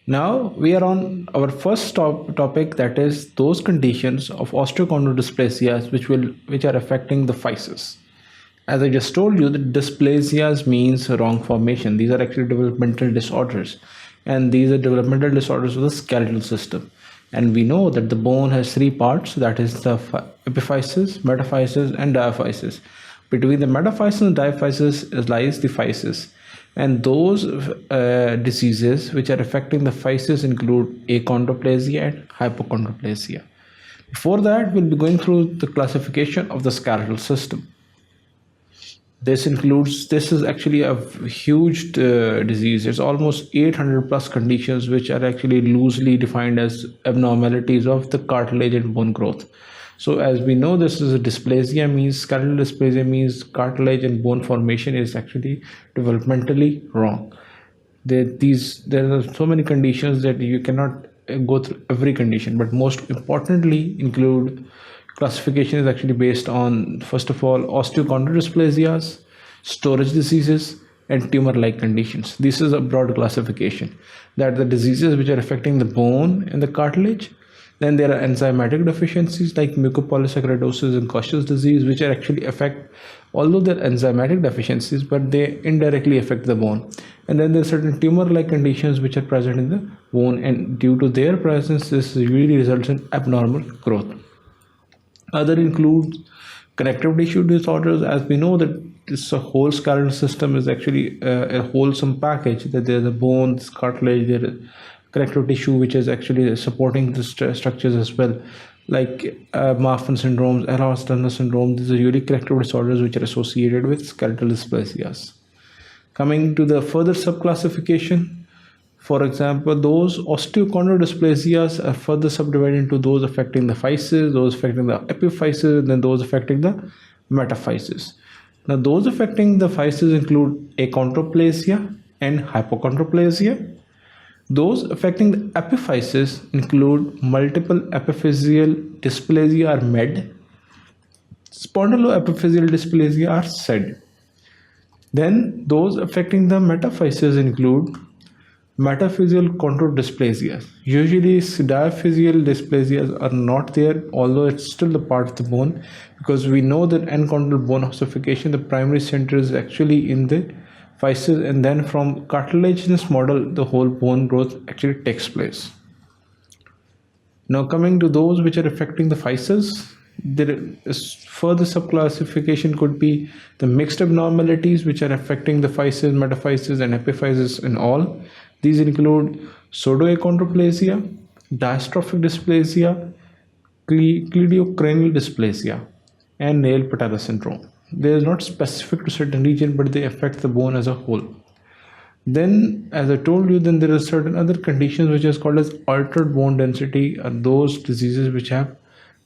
Now we are on our first topic, that is those conditions of osteochondrodysplasias which are affecting the physis. As I just told you, the dysplasias means wrong formation. These are actually developmental disorders, and these are developmental disorders of the skeletal system. And we know that the bone has three parts, that is the epiphysis, metaphysis, and diaphysis. Between the metaphysis and diaphysis lies the physis. And those diseases which are affecting the physis include achondroplasia and hypochondroplasia. Before that, we'll be going through the classification of the skeletal system. This is actually a huge disease. It's almost 800 plus conditions which are actually loosely defined as abnormalities of the cartilage and bone growth. So as we know, this is a dysplasia, means skeletal dysplasia means cartilage and bone formation is actually developmentally wrong. There are so many conditions that you cannot go through every condition, but most importantly include classification is actually based on, first of all, osteochondrodysplasias, storage diseases, and tumor-like conditions. This is a broad classification, that the diseases which are affecting the bone and the cartilage. Then there are enzymatic deficiencies like mucopolysaccharidosis and Gaucher's disease, which are actually affect, although they're enzymatic deficiencies, but they indirectly affect the bone. And then there are certain tumor-like conditions which are present in the bone, and due to their presence, this usually results in abnormal growth. Other include connective tissue disorders. As we know that this whole skeletal system is actually a wholesome package, that there's a bone, this cartilage, there is connective tissue which is actually supporting the structures as well, like Marfan syndromes, Ehlers-Danlos syndrome. These are usually connective disorders which are associated with skeletal dysplasias. Coming to the further subclassification, for example, those osteochondrodysplasias are further subdivided into those affecting the physis, those affecting the epiphysis, and then those affecting the metaphysis. Now, those affecting the physis include achondroplasia and hypochondroplasia. Those affecting the epiphysis include multiple epiphyseal dysplasia or MED, spondyloepiphyseal dysplasia or SED. Then those affecting the metaphysis include metaphyseal chondrodysplasias. Usually diaphyseal dysplasias are not there, although it's still the part of the bone, because we know that enchondral bone ossification, the primary center is actually in the physis, and then from cartilaginous model the whole bone growth actually takes place. Now coming to those which are affecting the physis, there is further subclassification could be the mixed abnormalities which are affecting the physis, metaphysis, and epiphysis in all. These include pseudoachondroplasia, dystrophic dysplasia, cleidocranial dysplasia, and nail patella syndrome. They are not specific to certain region, but they affect the bone as a whole. Then, as I told you, then there are certain other conditions which is called as altered bone density, are those diseases which have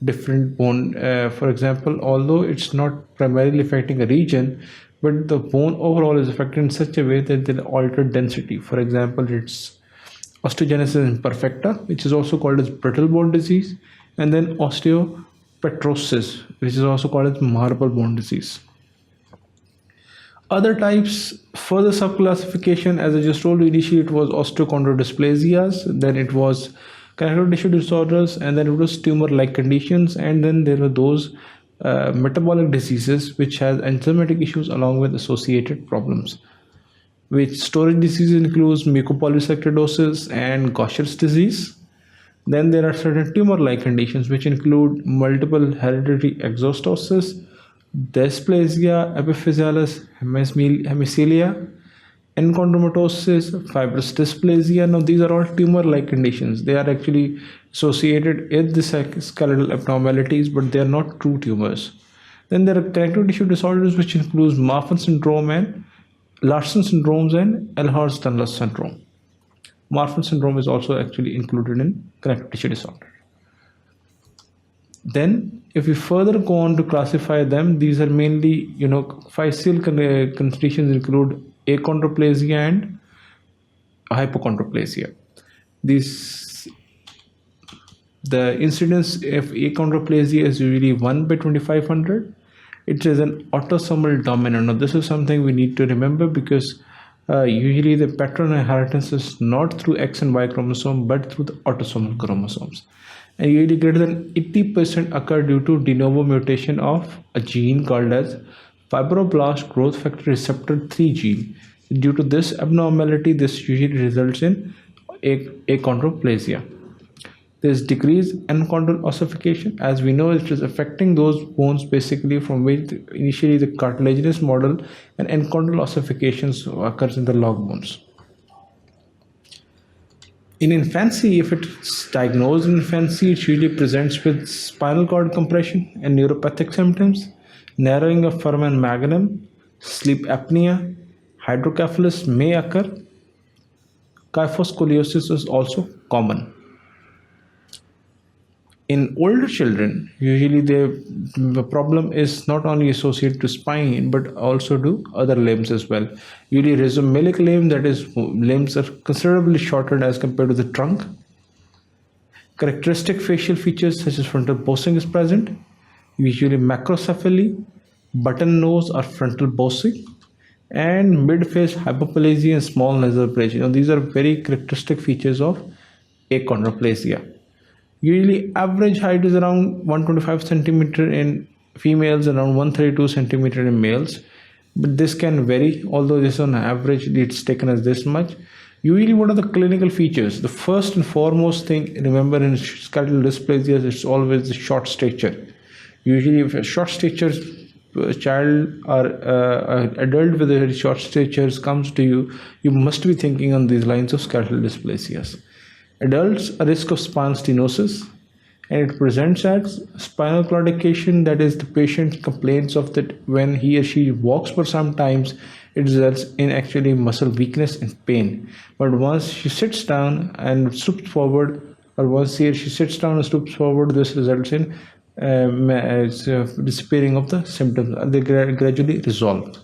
different bone. For example, although it's not primarily affecting a region, but the bone overall is affected in such a way that there is altered density. For example, it's osteogenesis imperfecta, which is also called as brittle bone disease, and then osteopetrosis, which is also called as marble bone disease. Other types, further subclassification, as I just told you, initially it was osteochondrodysplasias, then it was connective tissue disorders, and then it was tumor-like conditions, and then there were those metabolic diseases which has enzymatic issues along with associated problems. Which storage disease includes mucopolysaccharidosis and Gaucher's disease. Then there are certain tumor-like conditions which include multiple hereditary exostosis, dysplasia epiphysealis hemicelia, enchondromatosis, fibrous dysplasia. Now these are all tumor-like conditions. They are actually associated with the skeletal abnormalities, but they are not true tumors. Then there are connective tissue disorders which includes Marfan syndrome and Larsen syndromes and Ehlers-Danlos syndrome. Marfan syndrome is also actually included in connective tissue disorder. Then if we further go on to classify them, these are mainly, physeal conditions include achondroplasia and hypochondroplasia. The incidence of achondroplasia is usually 1 by 2500. It is an autosomal dominant. Now this is something we need to remember, because Usually the pattern inheritance is not through X and Y chromosome but through the autosomal chromosomes. And usually greater than 80% occur due to de novo mutation of a gene called as fibroblast growth factor receptor 3 gene. Due to this abnormality, this usually results in achondroplasia. There's decreased enchondral ossification. As we know, it is affecting those bones basically from which initially the cartilaginous model and enchondral ossifications occurs in the log bones. In infancy, if it's diagnosed in infancy, it usually presents with spinal cord compression and neuropathic symptoms, narrowing of foramen magnum, sleep apnea, hydrocephalus may occur. Kyphoscoliosis is also common. In older children, usually the problem is not only associated to spine but also to other limbs as well. Usually rhizomelic limb, that is, limbs are considerably shorter as compared to the trunk. Characteristic facial features such as frontal bossing is present. Usually macrocephaly, button nose or frontal bossing, and mid-face hypoplasia and small nasal abrasion. Now, these are very characteristic features of achondroplasia. Usually average height is around 125 centimeter in females, around 132 centimeter in males, but this can vary, although this on average it's taken as this much. Usually, what are the clinical features? The first and foremost thing, remember, in skeletal dysplasias, it's always the short stature. Usually if a short stature child or adult with a very short stature comes to you, you must be thinking on these lines of skeletal dysplasias. Adults, a risk of spinal stenosis, and it presents as spinal claudication. That is, the patient complains of that when he or she walks for some times, it results in actually muscle weakness and pain. But once she sits down and stoops forward, or once she sits down and stoops forward, this results in disappearing of the symptoms. They gradually resolve.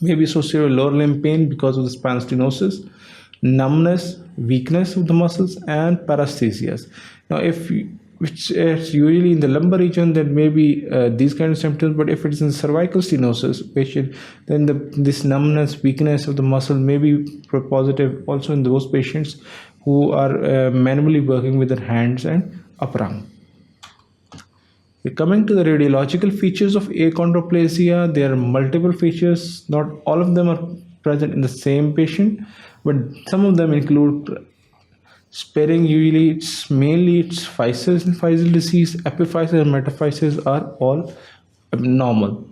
Maybe associated with lower limb pain because of the spinal stenosis, numbness, weakness of the muscles, and paresthesias. Now, which is usually in the lumbar region, then maybe these kind of symptoms. But if it's in cervical stenosis patient, then this numbness, weakness of the muscle may be positive also in those patients who are manually working with their hands and upper arm. We're coming to the radiological features of achondroplasia. There are multiple features. Not all of them are present in the same patient, but some of them include sparing. Usually it's mainly physis and Physis disease. Epiphysis and metaphysis are all abnormal.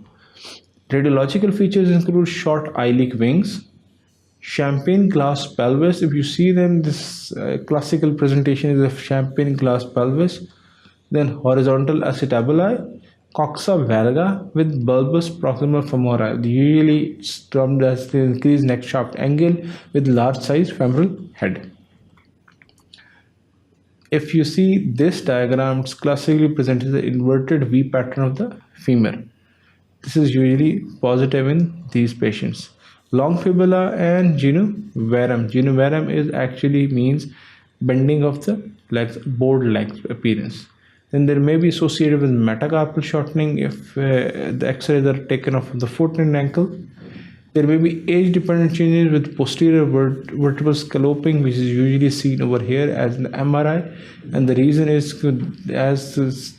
Radiological features include short iliac wings, champagne glass pelvis. If you see them, this classical presentation is of champagne glass pelvis. Then horizontal acetabuli, coxa valga with bulbous proximal femora. Usually it's termed as the increased neck shaft angle with large size femoral head. If you see this diagram, it's classically presented as the inverted V pattern of the femur. This is usually positive in these patients. Long fibula and genu varum. Genu varum is actually means bending of the legs, board legs appearance. Then there may be associated with metacarpal shortening if the x-rays are taken of the foot and ankle. There may be age-dependent changes with posterior vertebral scalloping, which is usually seen over here as an MRI. And the reason is as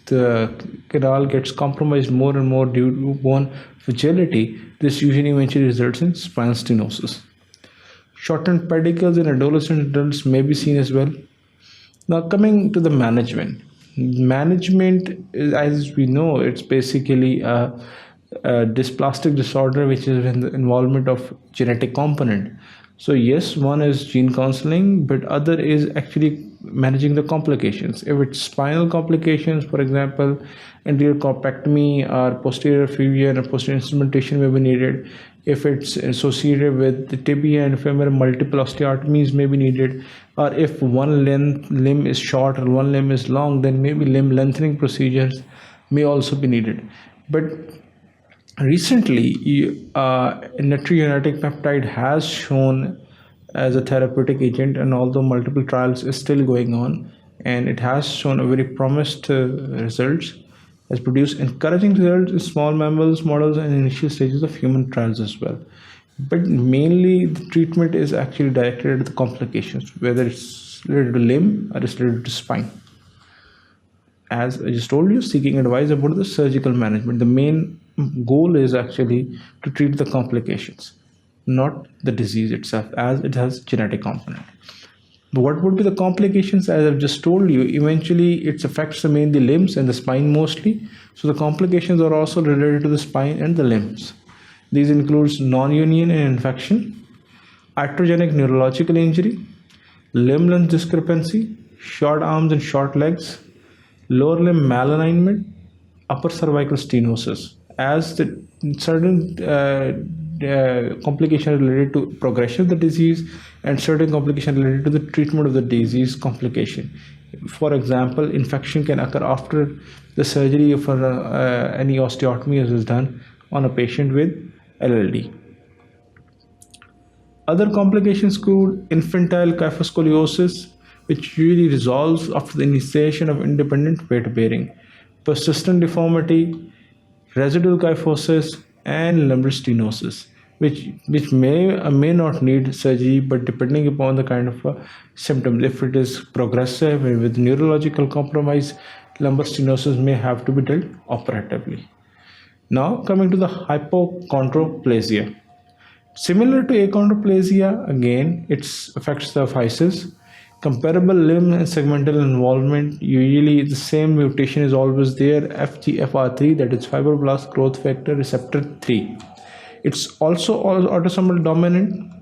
the canal gets compromised more and more due to bone fragility, this usually eventually results in spinal stenosis. Shortened pedicles in adolescent adults may be seen as well. Now, coming to the management. Management, as we know, it's basically a dysplastic disorder which is in the involvement of genetic component. So yes, one is gene counseling, but other is actually managing the complications. If it's spinal complications, for example, anterior corpectomy or posterior fusion or posterior instrumentation may be needed. If it's associated with the tibia and femur, multiple osteotomies may be needed. Or if one limb is short or one limb is long, then maybe limb lengthening procedures may also be needed. But recently, natriuretic peptide has shown as a therapeutic agent, and although multiple trials is still going on, and it has shown a very promised results, has produced encouraging results in small mammals models and initial stages of human trials as well. but mainly the treatment is actually directed at the complications, whether it's related to limb or it's related to spine. As I just told you, seeking advice about the surgical management. The main goal is actually to treat the complications, not the disease itself, as it has genetic component. But what would be the complications? As I've just told you, eventually it affects mainly the limbs and the spine mostly. So the complications are also related to the spine and the limbs. These includes non-union and infection, iatrogenic neurological injury, limb-length discrepancy, short arms and short legs, lower limb malalignment, upper cervical stenosis, as the certain complications related to progression of the disease and certain complications related to the treatment of the disease complication. For example, infection can occur after the surgery if any osteotomy is done on a patient with LLD. Other complications include infantile kyphoscoliosis, which usually resolves after the initiation of independent weight bearing, persistent deformity, residual kyphosis, and lumbar stenosis, which may or may not need surgery, but depending upon the kind of symptoms. If it is progressive and with neurological compromise, lumbar stenosis may have to be dealt operatively. Now coming to the hypochondroplasia. Similar to achondroplasia, again, it affects the physis. Comparable limb and segmental involvement, usually the same mutation is always there, FGFR3, that is fibroblast growth factor receptor 3. It's also autosomal dominant.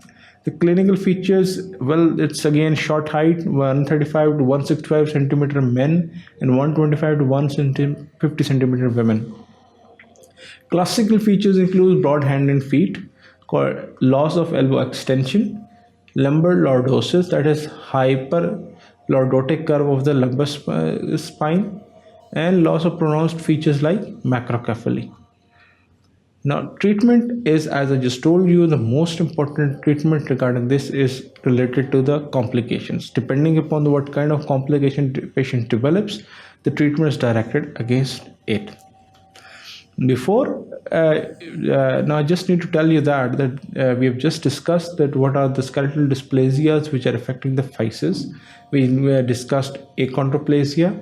The clinical features, well, it's again short height, 135 to 165 centimeter men and 125 to 150 centimeter women. Classical features include broad hand and feet, loss of elbow extension, lumbar lordosis, that is hyperlordotic curve of the lumbar spine, and loss of pronounced features like macrocephaly. Now, treatment is, as I just told you, the most important treatment regarding this is related to the complications. Depending upon what kind of complication the patient develops, the treatment is directed against it. Now I just need to tell you that we have just discussed that what are the skeletal dysplasias which are affecting the physis. We discussed achondroplasia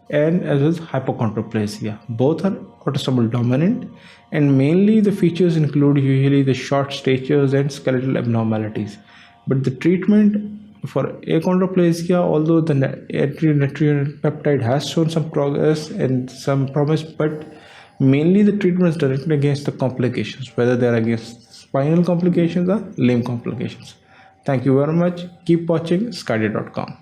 and as well as hypochondroplasia. Both are autosomal dominant, and mainly the features include usually the short statures and skeletal abnormalities. But the treatment for achondroplasia, although the natriuretic peptide has shown some progress and some promise, but mainly the treatment is directed against the complications, whether they are against spinal complications or limb complications. Thank you very much. Keep watching sqadia.com.